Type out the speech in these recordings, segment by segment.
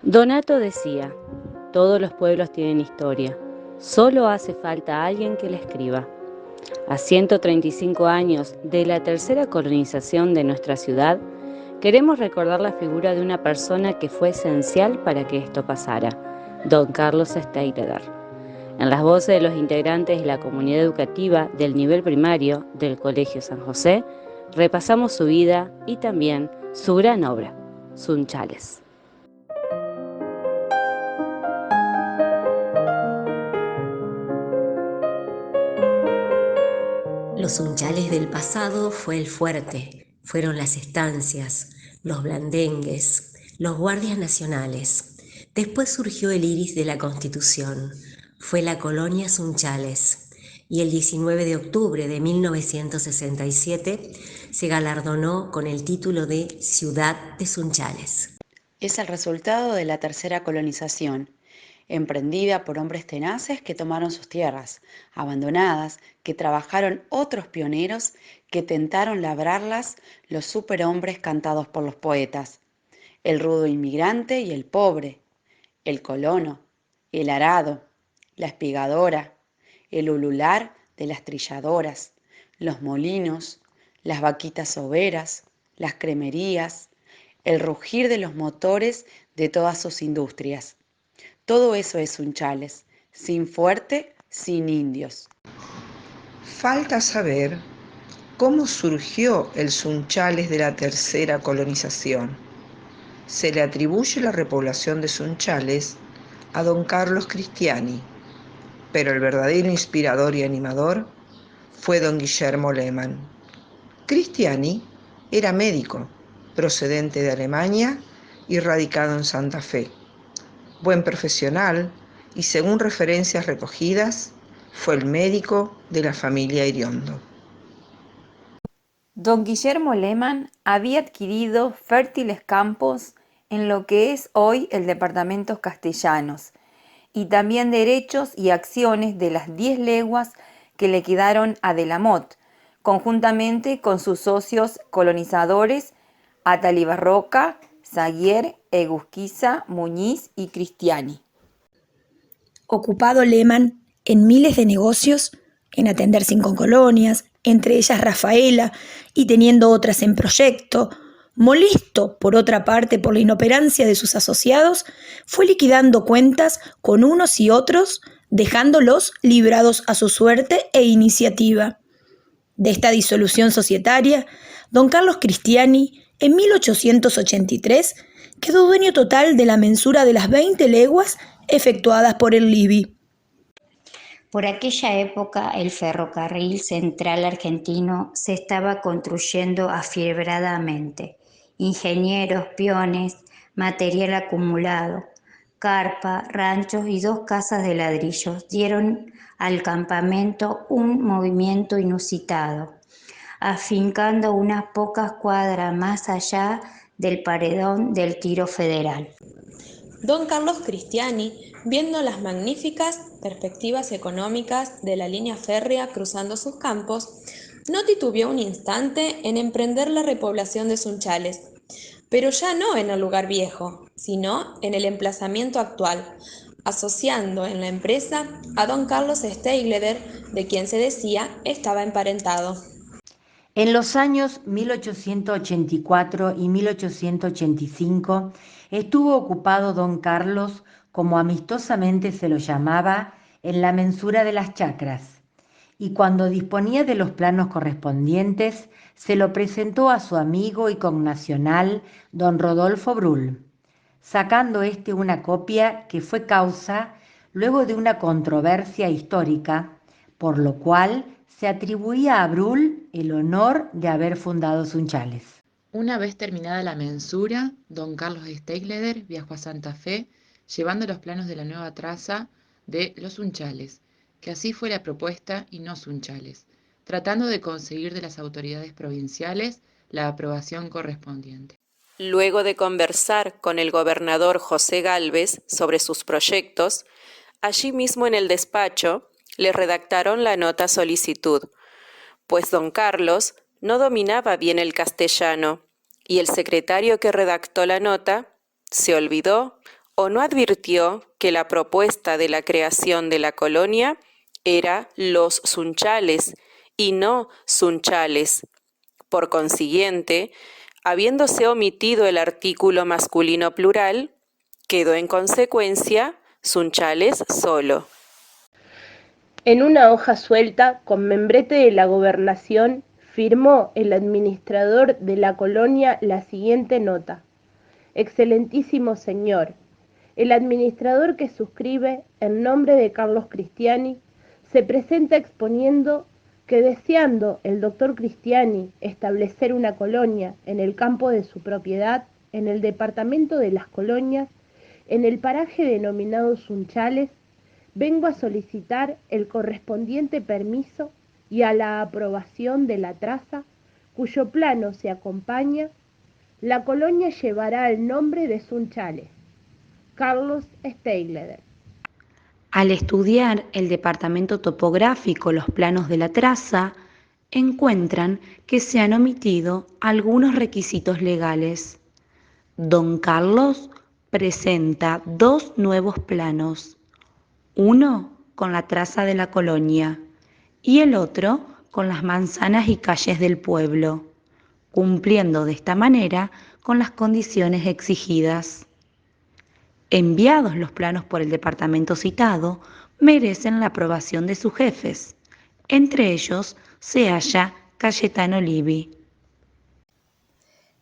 Donato decía, todos los pueblos tienen historia, solo hace falta alguien que la escriba. A 135 años de la tercera colonización de nuestra ciudad, queremos recordar la figura de una persona que fue esencial para que esto pasara, don Carlos Steigleder. En las voces de los integrantes de la comunidad educativa del nivel primario del Colegio San José, repasamos su vida y también su gran obra, Sunchales. Los sunchales del pasado fue el fuerte, fueron las estancias, los blandengues, los guardias nacionales. Después surgió el iris de la Constitución, fue la colonia Sunchales. Y el 19 de octubre de 1967 se galardonó con el título de Ciudad de Sunchales. Es el resultado de la tercera colonización, emprendida por hombres tenaces que tomaron sus tierras, abandonadas, que trabajaron otros pioneros que tentaron labrarlas, los superhombres cantados por los poetas, el rudo inmigrante y el pobre, el colono, el arado, la espigadora, el ulular de las trilladoras, los molinos, las vaquitas overas, las cremerías, el rugir de los motores de todas sus industrias. Todo eso es Sunchales, sin fuerte, sin indios. Falta saber cómo surgió el Sunchales de la tercera colonización. Se le atribuye la repoblación de Sunchales a don Carlos Cristiani, pero el verdadero inspirador y animador fue don Guillermo Lehmann. Cristiani era médico, procedente de Alemania y radicado en Santa Fe. Buen profesional y, según referencias recogidas, fue el médico de la familia Iriondo. Don Guillermo Lehmann había adquirido fértiles campos en lo que es hoy el departamento Castellanos y también derechos y acciones de las 10 leguas que le quedaron a De la Motte, conjuntamente con sus socios colonizadores Atalibarroca, Saguier, Egusquiza, Muñiz y Cristiani. Ocupado Lehmann en miles de negocios, en atender 5 colonias, entre ellas Rafaela, y teniendo otras en proyecto, molesto por otra parte por la inoperancia de sus asociados, fue liquidando cuentas con unos y otros, dejándolos librados a su suerte e iniciativa. De esta disolución societaria, don Carlos Cristiani, en 1883, quedó dueño total de la mensura de las 20 leguas efectuadas por el Libby. Por aquella época el ferrocarril central argentino se estaba construyendo afiebradamente. Ingenieros, peones, material acumulado, carpa, ranchos y 2 casas de ladrillos dieron al campamento un movimiento inusitado, afincando unas pocas cuadras más allá del paredón del Tiro Federal. Don Carlos Cristiani, viendo las magníficas perspectivas económicas de la línea férrea cruzando sus campos, no titubeó un instante en emprender la repoblación de Sunchales, pero ya no en el lugar viejo, sino en el emplazamiento actual, asociando en la empresa a don Carlos Steigleder, de quien se decía estaba emparentado. En los años 1884 y 1885 estuvo ocupado don Carlos, como amistosamente se lo llamaba, en la mensura de las chacras, y cuando disponía de los planos correspondientes, se lo presentó a su amigo y connacional don Rodolfo Brull, sacando una copia que fue causa luego de una controversia histórica, por lo cual se atribuía a Brull el honor de haber fundado Sunchales. Una vez terminada la mensura, don Carlos Steigleder viajó a Santa Fe llevando los planos de la nueva traza de los Sunchales, que así fue la propuesta y no Sunchales, tratando de conseguir de las autoridades provinciales la aprobación correspondiente. Luego de conversar con el gobernador José Gálvez sobre sus proyectos, allí mismo en el despacho le redactaron la nota solicitud, pues don Carlos no dominaba bien el castellano y el secretario que redactó la nota se olvidó ¿O no advirtió que la propuesta de la creación de la colonia era los sunchales y no sunchales? Por consiguiente, habiéndose omitido el artículo masculino plural, quedó en consecuencia sunchales solo. En una hoja suelta, con membrete de la gobernación, firmó el administrador de la colonia la siguiente nota: Excelentísimo señor, el administrador que suscribe, en nombre de Carlos Cristiani, se presenta exponiendo que, deseando el doctor Cristiani establecer una colonia en el campo de su propiedad, en el departamento de Las Colonias, en el paraje denominado Sunchales, vengo a solicitar el correspondiente permiso y a la aprobación de la traza, cuyo plano se acompaña. La colonia llevará el nombre de Sunchales. Carlos Steigleder. Al estudiar el departamento topográfico, los planos de la traza, encuentran que se han omitido algunos requisitos legales. Don Carlos presenta 2 nuevos planos, uno con la traza de la colonia y el otro con las manzanas y calles del pueblo, cumpliendo de esta manera con las condiciones exigidas. Enviados los planos por el departamento citado, merecen la aprobación de sus jefes. Entre ellos se halla Cayetano Livi.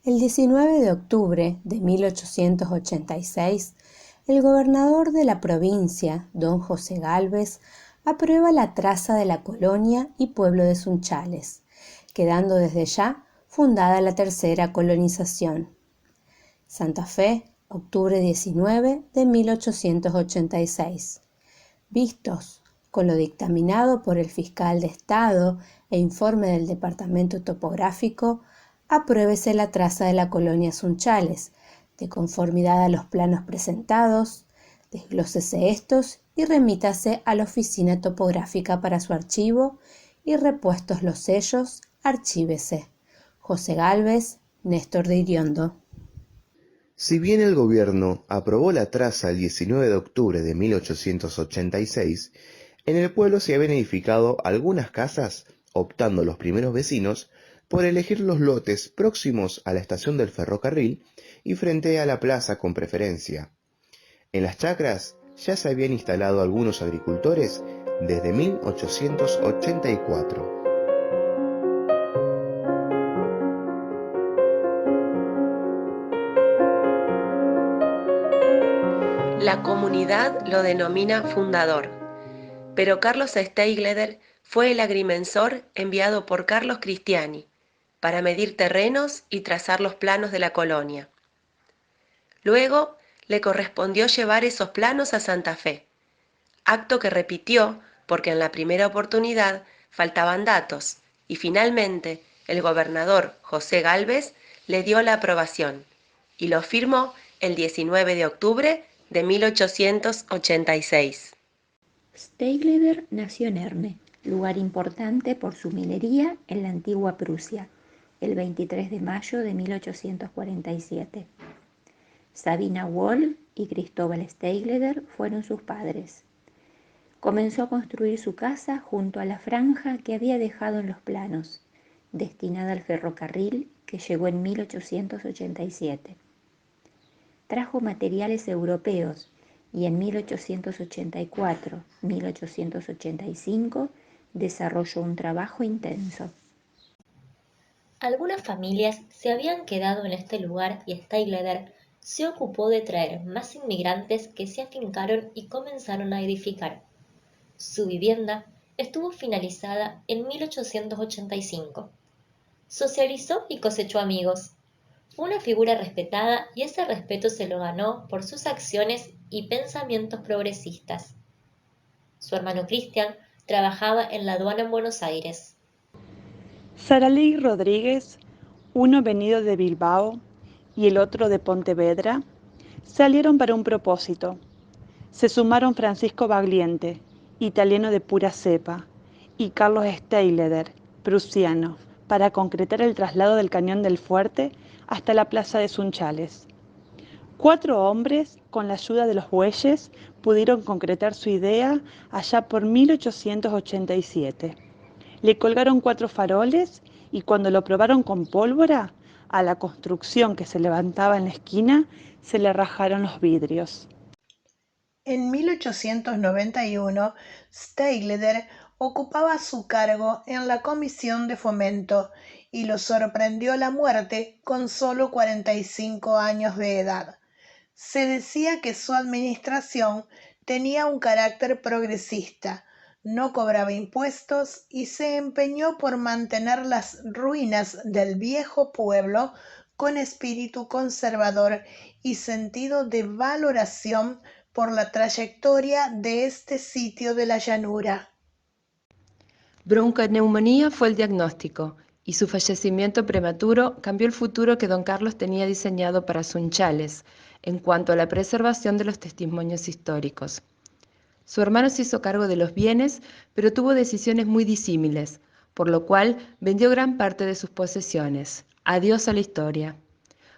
El 19 de octubre de 1886, el gobernador de la provincia, don José Gálvez, aprueba la traza de la colonia y pueblo de Sunchales, quedando desde ya fundada la tercera colonización. Santa Fe, octubre 19 de 1886. Vistos con lo dictaminado por el fiscal de Estado e informe del Departamento Topográfico, apruébese la traza de la colonia Sunchales, de conformidad a los planos presentados, desglósese estos y remítase a la oficina topográfica para su archivo y repuestos los sellos, archívese. José Gálvez, Néstor de Iriondo. Si bien el gobierno aprobó la traza el 19 de octubre de 1886, en el pueblo se habían edificado algunas casas, optando los primeros vecinos por elegir los lotes próximos a la estación del ferrocarril y frente a la plaza con preferencia. En las chacras ya se habían instalado algunos agricultores desde 1884. La comunidad lo denomina fundador, pero Carlos Steigleder fue el agrimensor enviado por Carlos Cristiani para medir terrenos y trazar los planos de la colonia. Luego le correspondió llevar esos planos a Santa Fe, acto que repitió porque en la primera oportunidad faltaban datos y finalmente el gobernador José Gálvez le dio la aprobación y lo firmó el 19 de octubre de 1886. Steigleder nació en Herne, lugar importante por su minería en la antigua Prusia, el 23 de mayo de 1847. Sabina Woll y Cristóbal Steigleder fueron sus padres. Comenzó a construir su casa junto a la franja que había dejado en los planos, destinada al ferrocarril que llegó en 1887. Trajo materiales europeos y en 1884-1885 desarrolló un trabajo intenso. Algunas familias se habían quedado en este lugar y Steigleder se ocupó de traer más inmigrantes que se afincaron y comenzaron a edificar. Su vivienda estuvo finalizada en 1885. Socializó y cosechó amigos. Fue una figura respetada y ese respeto se lo ganó por sus acciones y pensamientos progresistas. Su hermano Cristian trabajaba en la aduana en Buenos Aires. Saralegui Rodríguez, uno venido de Bilbao y el otro de Pontevedra, salieron para un propósito. Se sumaron Francisco Bagliente, italiano de pura cepa, y Carlos Steigleder, prusiano, para concretar el traslado del cañón del fuerte hasta la plaza de Sunchales. 4 hombres, con la ayuda de los bueyes, pudieron concretar su idea allá por 1887. Le colgaron 4 faroles y cuando lo probaron con pólvora, a la construcción que se levantaba en la esquina se le rajaron los vidrios. En 1891, Steigleder ocupaba su cargo en la Comisión de Fomento y lo sorprendió la muerte con solo 45 años de edad. Se decía que su administración tenía un carácter progresista, no cobraba impuestos y se empeñó por mantener las ruinas del viejo pueblo con espíritu conservador y sentido de valoración por la trayectoria de este sitio de la llanura. Bronconeumonía fue el diagnóstico y su fallecimiento prematuro cambió el futuro que don Carlos tenía diseñado para Sunchales en cuanto a la preservación de los testimonios históricos. Su hermano se hizo cargo de los bienes, pero tuvo decisiones muy disímiles, por lo cual vendió gran parte de sus posesiones. Adiós a la historia.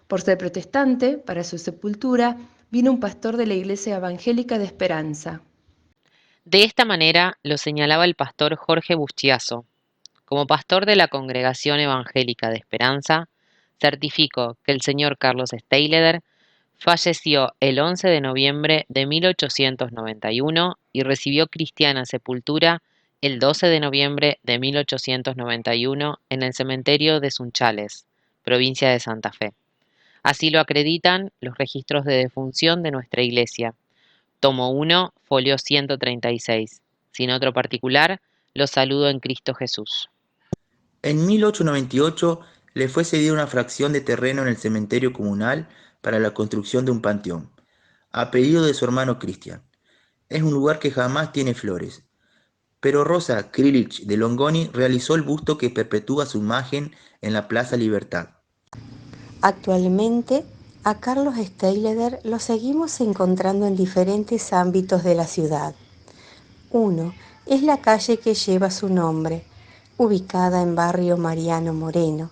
Por ser protestante, para su sepultura vino un pastor de la Iglesia Evangélica de Esperanza. De esta manera lo señalaba el pastor Jorge Bustiazo. Como pastor de la Congregación Evangélica de Esperanza, certifico que el señor Carlos Steigleder falleció el 11 de noviembre de 1891 y recibió cristiana sepultura el 12 de noviembre de 1891 en el cementerio de Sunchales, provincia de Santa Fe. Así lo acreditan los registros de defunción de nuestra iglesia. Tomo 1, folio 136. Sin otro particular, los saludo en Cristo Jesús. En 1898 le fue cedida una fracción de terreno en el cementerio comunal para la construcción de un panteón, a pedido de su hermano Cristian. Es un lugar que jamás tiene flores, pero Rosa Krilich de Longoni realizó el busto que perpetúa su imagen en la Plaza Libertad. Actualmente, a Carlos Steigleder lo seguimos encontrando en diferentes ámbitos de la ciudad. Uno es la calle que lleva su nombre, ubicada en barrio Mariano Moreno.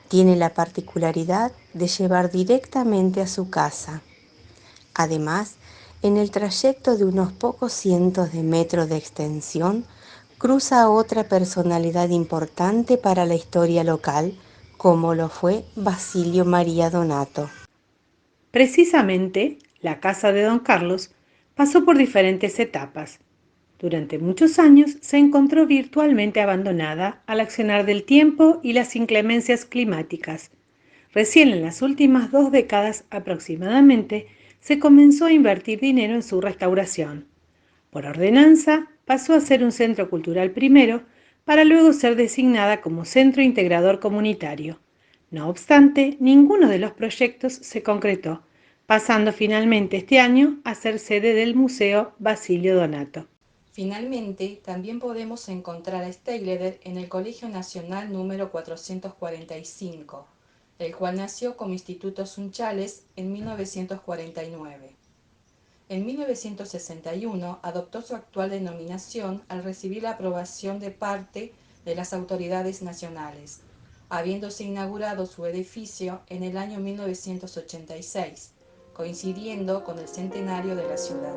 Tiene la particularidad de llevar directamente a su casa. Además, en el trayecto de unos pocos cientos de metros de extensión, cruza a otra personalidad importante para la historia local, como lo fue Basilio María Donato. Precisamente, la casa de don Carlos pasó por diferentes etapas. Durante muchos años se encontró virtualmente abandonada al accionar del tiempo y las inclemencias climáticas. Recién en las últimas 2 décadas aproximadamente se comenzó a invertir dinero en su restauración. Por ordenanza pasó a ser un centro cultural primero, para luego ser designada como centro integrador comunitario. No obstante, ninguno de los proyectos se concretó, pasando finalmente este año a ser sede del Museo Basilio Donato. Finalmente, también podemos encontrar a Steigleder en el Colegio Nacional número 445, el cual nació como Instituto Sunchales en 1949. En 1961 adoptó su actual denominación al recibir la aprobación de parte de las autoridades nacionales, habiéndose inaugurado su edificio en el año 1986, coincidiendo con el centenario de la ciudad.